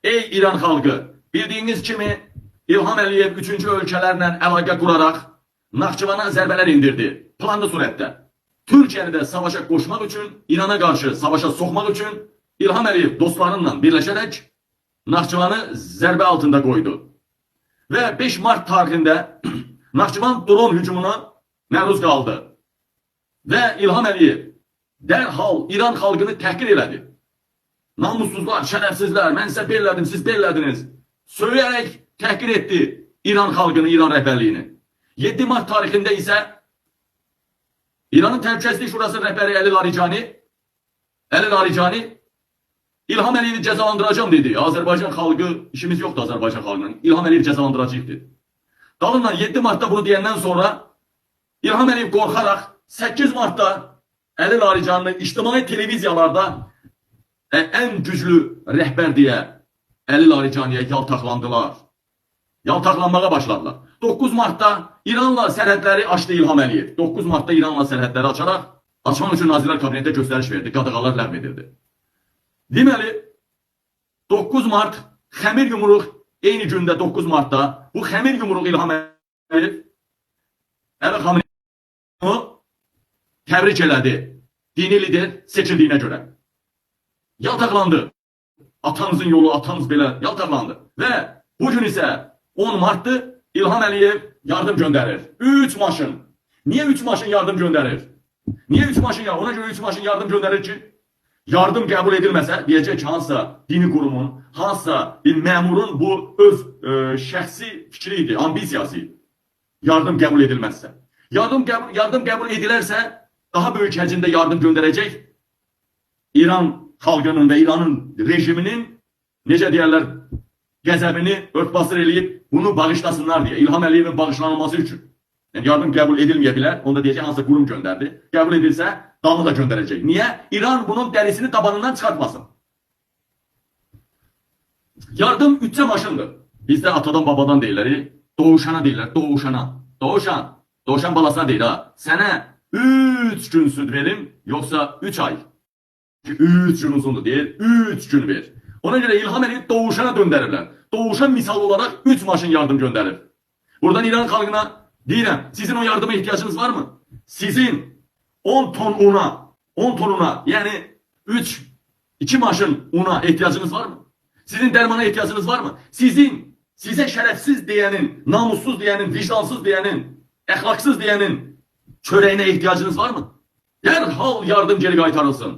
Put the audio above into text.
Ey İran xalqı, bildiyiniz kimi İlham Əliyev üçüncü ölkələrlə əlaqə quraraq Naxçıvana zərbələr indirdi. Planlı surətdə. Türkiyəni də savaşa qoşmaq üçün, İrana qarşı savaşa soxmaq üçün İlham Əliyev dostlarınla birləşərək Naxçıvanı zərbə altında qoydu. Və 5 Mart tarixində Naxçıvan dron hücumuna məruz qaldı. Və İlham Əliyev dərhal İran xalqını təhqir elədi. Namussuzlar, şərəfsizlər, mən sizə bellədim, siz bellədiniz. Söyləyərək təhqir etdi İran xalqını, İran rəhbərliyini. 7 Mart tarixində isə İranın Təhlükəsizlik Şurası rəhbəri Əli Laricani İlham Əliyevi cəzalandıracağım dedi. Azərbaycan xalqı, işimiz yoxdur Azərbaycan xalqının. İlham Əliyevi cəzalandıracaq dedi. Dalından 7 Martda bunu deyəndən sonra İlham Əliyev qorxaraq 8 Martda Əli Laricanını ictimai televiziyalarda en güclü rəhbər deyə Əli Laricaniyə yaltaqlandılar. Yaltaqlanmağa başladılar. 9 Martda İranla sərhədləri açdı İlham Əliyev. 9 Martda İranla sərhədləri açaraq açmaq üçün Nazirlər Kabinetində göstəriş verdi. Qadağalar ləğv edildi. Deməli 9 Mart xəmir yumruq eyni gündə 9 Martda bu xəmir yumruq İlham Əliyev Əli Xameneyi təbrik elədi. Dini lider seçildiyinə görə. Yaltaqlandı. Atanızın yolu, atanız belə yaltaqlandı. Və bugün isə 10 Mart'tı İlham Əliyev yardım göndərir. 3 maşın. Niye 3 maşın yardım göndərir? Niye 3 maşın yardım? Ona göre 3 maşın yardım göndərir ki, yardım qəbul edilməsə, deyəcək ki, hansısa dini qurumun, hansısa bir məmurun bu öz şəxsi fikriydi, ambisiyası. Yardım qəbul edilməzsə. Yardım qəbul edilərsə, daha böyük həcmdə yardım göndərəcək İran xalqının və İranın rejiminin necə deyərlər qəzəbini örtbasır eləyib bunu bağışlasınlar deyə. İlham Əliyevin bağışlanılması üçün. Yəni yardım qəbul edilməyə bilər. Onda deyəcək hansısa qurum göndərdi. Qəbul edilsə dalını da göndərəcək. Niyə? İran bunun dərisini tabanından çıxartmasın. Yardım üçcə maşındır. Bizdə atadan babadan deyirlər. Doğuşana deyirlər. Doğuşana. Doğuşan. Doğuşan balasına deyir ha. Sənə 3 gün süd verim yoksa 3 ay. 3 gün uzundur deyir. 3 gün ver. Ona göre İlham Əliyev doğuşana döndərirlər. Doğuşan misal olarak 3 maşın yardım gönderir. Buradan İran xalqına deyirəm, sizin o yardıma ihtiyacınız var mı? Sizin 10 ton una, yani 2 maşın una ihtiyacınız var mı? Sizin dərmana ihtiyacınız var mı? Size şərəfsiz deyənin, namussuz deyənin, vicdansız deyənin, əxlaqsız deyənin çörəyinə ihtiyacınız var mı? Dərhal yardım geri qaytarılsın.